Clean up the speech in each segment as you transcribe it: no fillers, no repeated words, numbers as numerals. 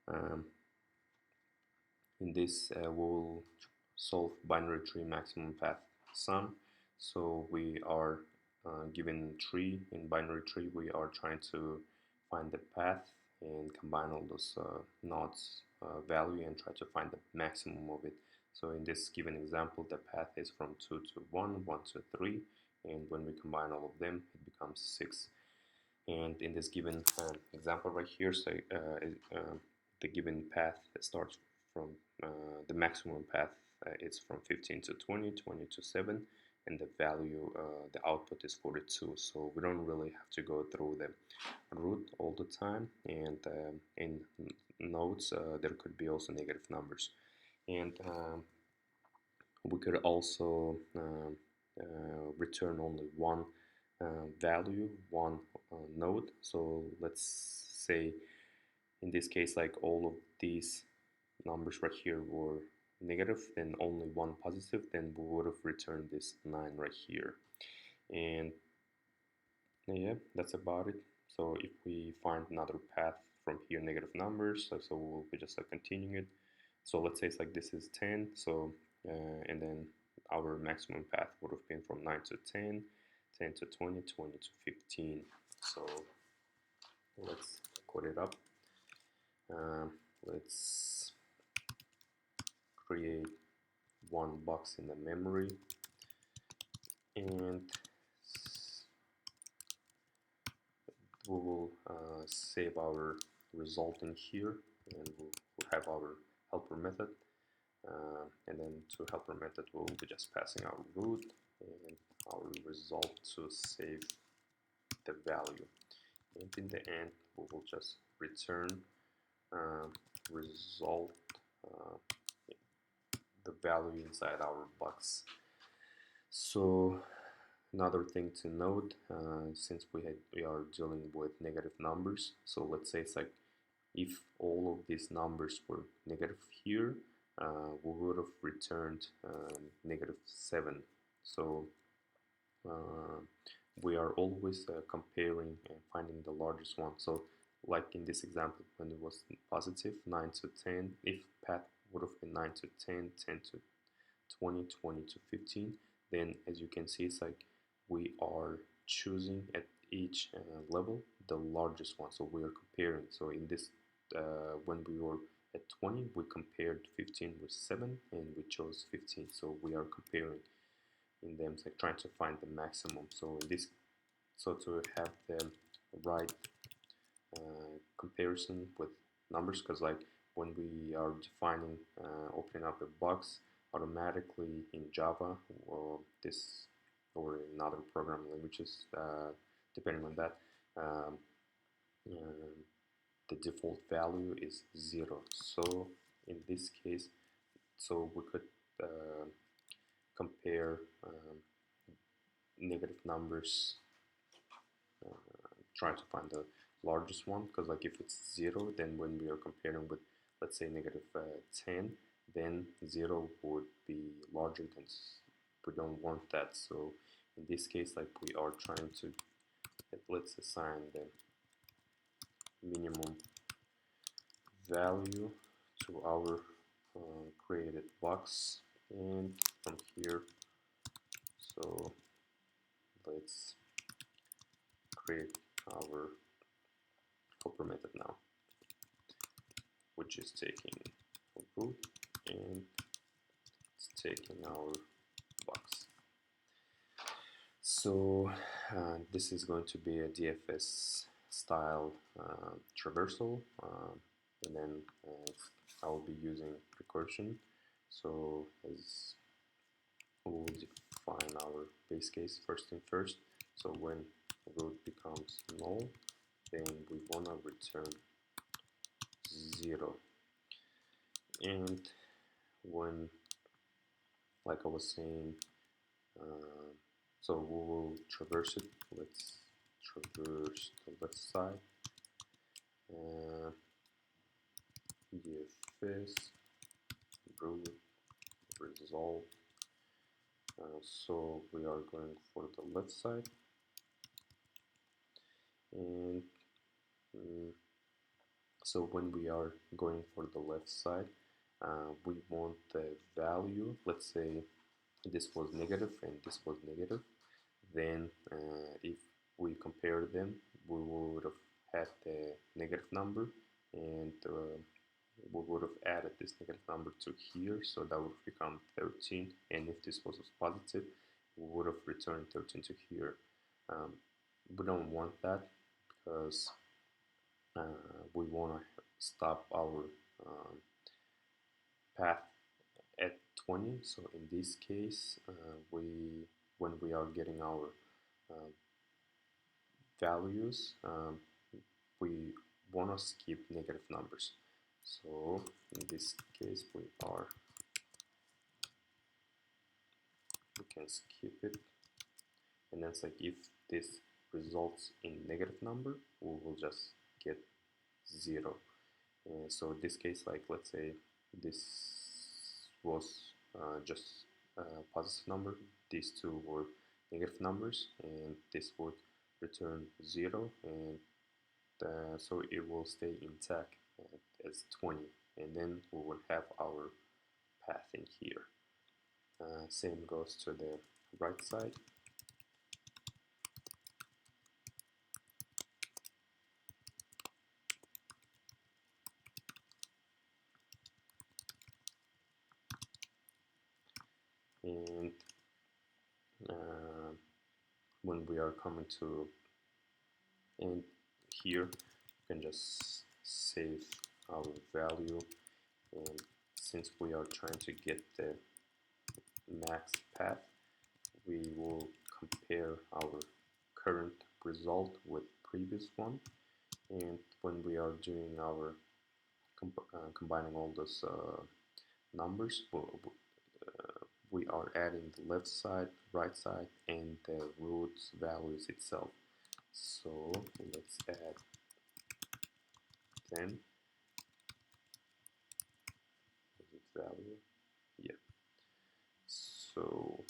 Um, in this, we'll solve binary tree maximum path sum. So we are given tree in binary tree. We are trying to find the path and combine all those nodes value and try to find the maximum of it. So in this given example, the path is from 2 to 1, 1 to 3, and when we combine all of them, it becomes 6. And in this given example right here, so the given path starts from the maximum path. It's from 15 to 20, 20 to 7, and the value, the output is 42. So we don't really have to go through the root all the time. And in nodes, there could be also negative numbers. And we could also return only one value, one node. So let's say in this case, like all of these numbers right here were negative, then only one positive, then we would have returned this 9 right here. And yeah, that's about it. So if we find another path from here, negative numbers, so we'll be just like continuing it. So let's say it's like this is 10, so and then our maximum path would have been from 9 to 10, 10 to 20, 20 to 15. So let's code it up. Let's create one box in the memory, and we will save our result in here, and we'll have our helper method. And then to helper method, we'll be just passing our root and our result to save the value. And in the end, we will just return result, the value inside our box. So another thing to note, since we are dealing with negative numbers, so let's say it's like if all of these numbers were negative here, we would have returned -7. So we are always comparing and finding the largest one. So like in this example, when it was positive 9 to 10, if path would have been 9 to 10, 10 to 20, 20 to 15, then as you can see, it's like we are choosing at each level the largest one. So we are comparing. So in this, when we were at 20, we compared 15 with 7 and we chose 15. So we are comparing in them, like trying to find the maximum. So in this, so to have the right comparison with numbers, because like when we are defining, opening up a box, automatically in Java or this or in other programming languages, depending on that, um, the default value is 0. So in this case, so we could compare negative numbers, try to find the largest one, because like if it's 0, then when we are comparing with, let's say, -10, then 0 would be larger than, we don't want that. So in this case, like we are trying to, let's assign the minimum value to our created box, and from here, so let's create our helper method now, which is taking a root and it's taking our box. So this is going to be a DFS style traversal, and then I will be using recursion. So as we'll define our base case first thing first. So when root becomes null, then we want to return 0. And when, like I was saying, so we will traverse it. Let's traverse the left side. DFS root result. So we are going for the left side, and So when we are going for the left side, we want the value. Let's say this was negative and this was negative. Then if we compare them, we would have had the negative number, and we would have added this negative number to here, so that would become 13. And if this was positive, we would have returned 13 to here. Um, we don't want that because we want to stop our path at 20. So in this case, when we are getting our uh, values, we want to skip negative numbers. So in this case, we can skip it, and then it's like if this results in negative number, we will just get 0. And so in this case, like let's say this was just a positive number, these two were negative numbers, and this would return 0, and so it will stay intact as 20, and then we will have our path in here. Same goes to the right side. And when we are coming to end here, we can just save our value, and since we are trying to get the max path, we will compare our current result with previous one, and when we are doing our combining all those numbers, we are adding the left side, right side, and the roots values itself. So let's add 10 value. Yeah. So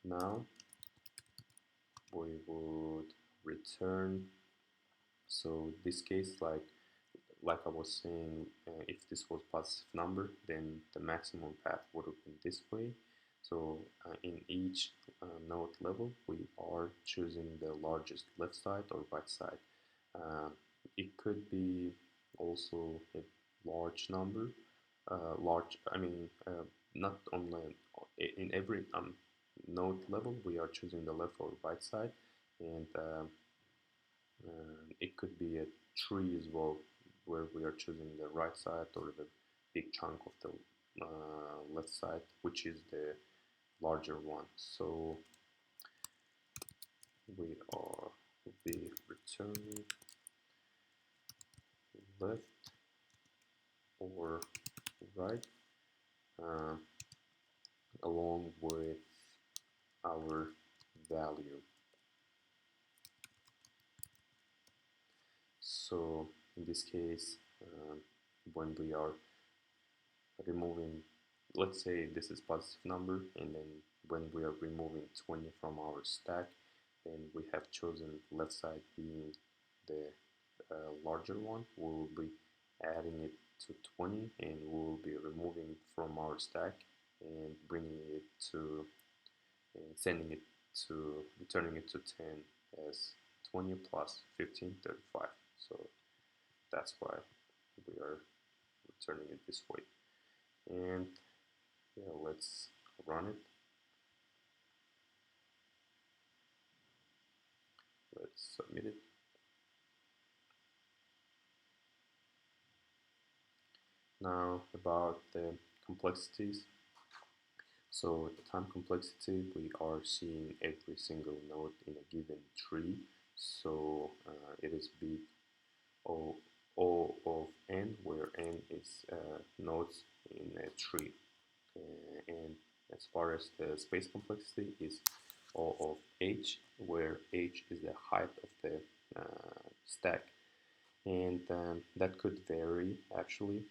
now we would return. So this case, like I was saying, if this was positive number, then the maximum path would have been this way. So in each node level, we are choosing the largest left side or right side. It could be also a large number, I mean, not only in every node level, we are choosing the left or right side, and it could be a tree as well, where we are choosing the right side or the big chunk of the left side, which is the larger one. So we are be returning left or right uh, along with our value. So in this case, when we are removing, let's say this is positive number, and then when we are removing 20 from our stack, then we have chosen left side being the larger one. We will be adding it to 20, and we will be removing from our stack and bringing it to, and sending it to, returning it to 10 as 20 plus 15, 35. So that's why we are returning it this way. And yeah, let's run it. Let's submit it. Now about the complexities. So the time complexity, we are seeing every single node in a given tree. So it is big O, O of n, where n is nodes in a tree. And as far as the space complexity is O of h, where h is the height of the stack. And that could vary actually.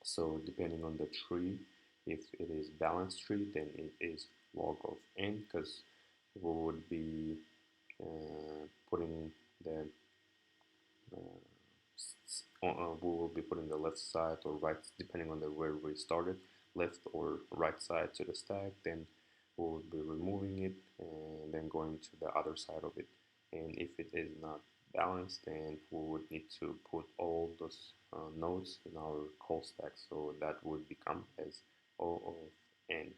So depending on the tree, if it is balanced tree, then it is log of n, because we would be putting the we will be putting the left side or right, depending on the where we started, left or right side to the stack. Then we will be removing it and then going to the other side of it. And if it is not balanced, then we would need to put all those nodes in our call stack. So that would become as O of n.